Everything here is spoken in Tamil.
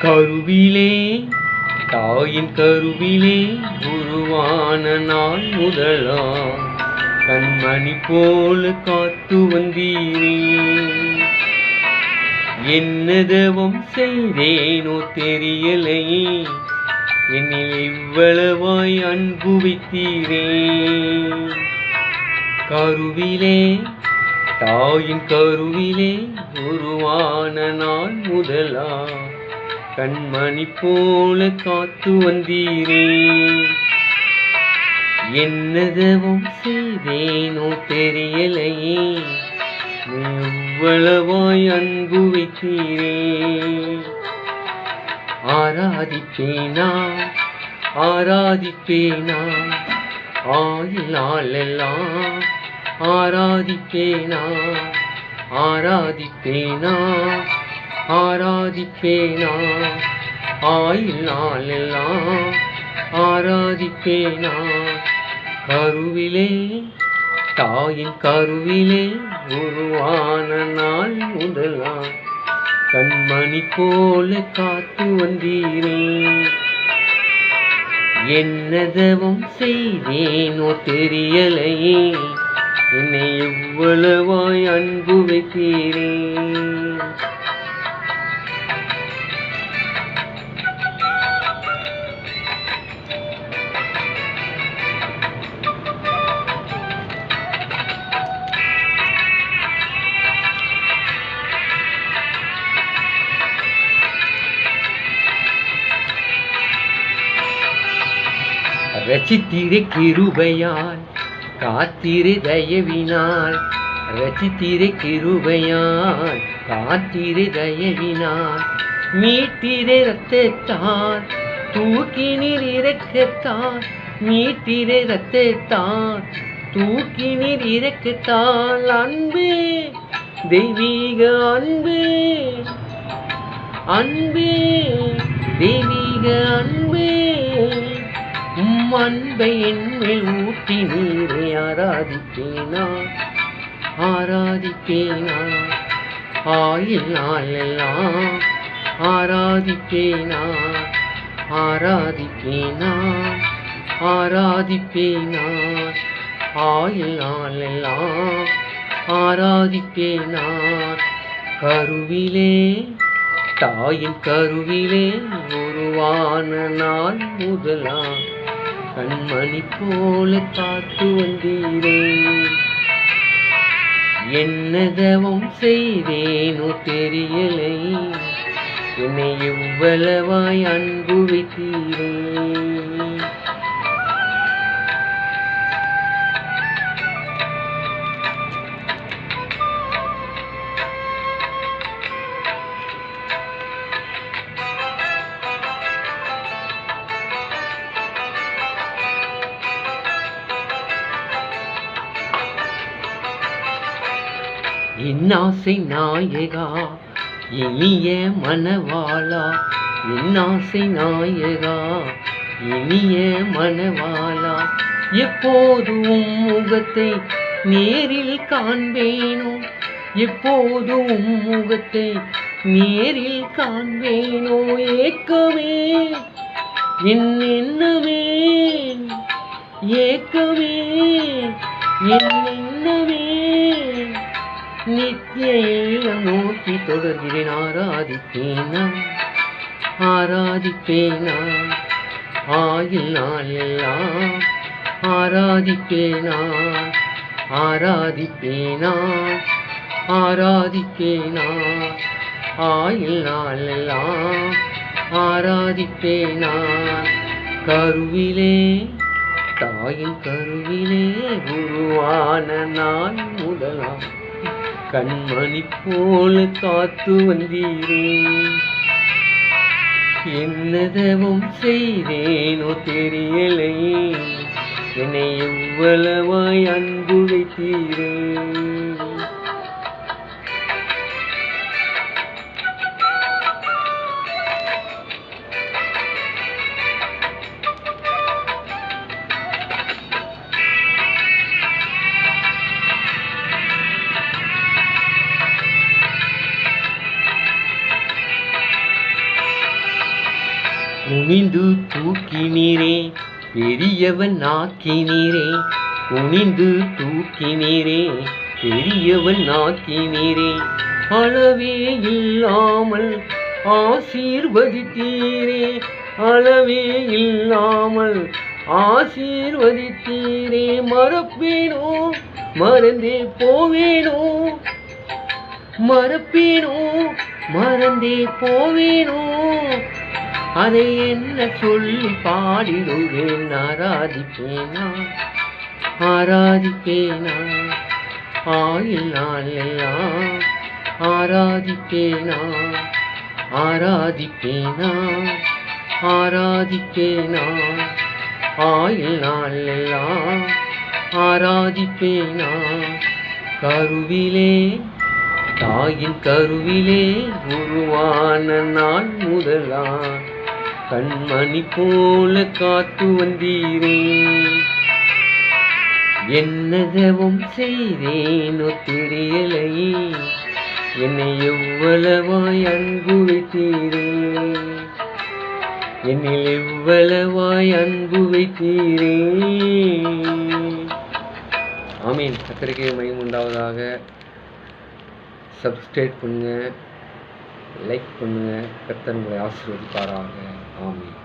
கருவிலே தாயின் கருவிலே உருவான நாள் முதலா கண்மணி போல காத்து வந்தீரே. என்ன தவம் செய்தேனோ தெரியலையே, என்னில் இவ்வளவாய் அன்பு வைத்தீரே. கருவிலே தாயின் கருவிலே உருவான நாள் முதலா கண்மணி போல காத்து வந்தீரே. என்ன தவம் செய்தேனோ தெரியலையே, எவ்வளவாய் அன்பு வைத்தீரே. ஆராதிப்பேனா ஆராதிப்பேனா ஆயுள் நாளெல்லாம், ஆராதிப்பேனா ஆராதிப்பேனா ஆராதிப்பேனா ஆயுள் நாளெல்லாம், ஆராதிப்பேனா. கருவிலே தாயின் கருவிலே உருவான நாள் முதலா கண்மணி போல காத்து வந்தீரே. என்ன தவம் செய்தேனோ தெரியலையே, என்னை எவ்வளவாய் அன்பு வைத்தீரே. ரசித்திரு கிருபையால் காத்திரு தயவினால், ரசித்திரு கிருபையால் காத்திரு தயவினால், மீட்டிரு இரத்தத்தால் தூக்கினீர் இரக்கத்தால், மீட்டிரு இரத்தத்தால் தூக்கினீர் இரக்கத்தால். அன்பே தெய்வீக அன்பே, அன்பே தெய்வீக அன்பே, அன்பை என்மேல் ஊட்டி நீரை ஆராதிப்பேனா ஆராதிப்பேனா ஆயுள் நாளெல்லாம், ஆராதிப்பேனா ஆராதிப்பேனா ஆராதிப்பேனா ஆயுள் நாளெல்லாம், ஆராதிப்பேனா. கருவிலே தாயின் கருவிலே உருவான நாள் முதலா கண்மணி போல காத்து வந்தீரே. என்ன தவம் செய்தேனோ தெரியலை, என்னை எவ்வளவாய் அன்பு வைத்தீரே. என் ஆசை நாயகா இனிய மணவாளா, என் ஆசை நாயகா இனிய மணவாளா, எப்போதும் முகத்தை நேரில் காண்பேனோ, எப்போதும் முகத்தை நேரில் காண்பேனோ. ஏக்கமே என் எண்ணமே, ஏக்கமே என் எண்ணமே, நித்திய இல்லம் நோக்கி தொடர்கிறேன். ஆராதிப்பேனா ஆராதிப்பேனா ஆயுள் நாளெல்லாம், ஆராதிப்பேனா ஆராதிப்பேனா ஆராதிப்பேனா ஆயுள் நாளெல்லாம், ஆராதிப்பேனா. கருவிலே தாயின் கருவிலே உருவான நாள் முதலா கண்மணி போல காத்து வந்தீரே. என்ன தவம் செய்தேனோ தெரியலையே, என்னை எவ்வளவாய் அன்பு வைத்தீரே. குனிந்து தூக்கினீரே பெரியவன் ஆக்கினீரே, குனிந்து தூக்கினீரே பெரியவன் ஆக்கினீரே, அளவே இல்லாமல் ஆசீர்வதித்தீரே, அளவே இல்லாமல் ஆசீர்வதித்தீரே. மறப்பேனோ மறந்தே போவேனோ, மறப்பேனோ மறந்தே போவேனோ, அதை என்ன சொல்லி பாடிடுவேன். ஆராதிப்பேனா ஆராதிப்பேனா ஆயுள் நாளெல்லாம், ஆராதிப்பேனா ஆராதிப்பேனா ஆராதிப்பேனா ஆயுள் நாளெல்லாம், ஆராதிப்பேனா. கருவிலே தாயின் கருவிலே உருவான நாள் முதலா கண்மணி போல காத்து வந்தீரே. என்ன ஜெபம் செய்தேனோ தெரியலையே, என்னை எவ்வளவாய் அன்பு வைத்தீரே, என்னில் எவ்வளவாய் அன்பு வைத்தீரே. ஆமீன். கர்த்தருக்கு மகிமை உண்டாவதாக. சப்ஸ்கிரைப் பண்ணுங்க, லைக் பண்ணுங்க. கர்த்தர் உங்களை ஆசீர்வதிப்பாராக. ஆமீன்.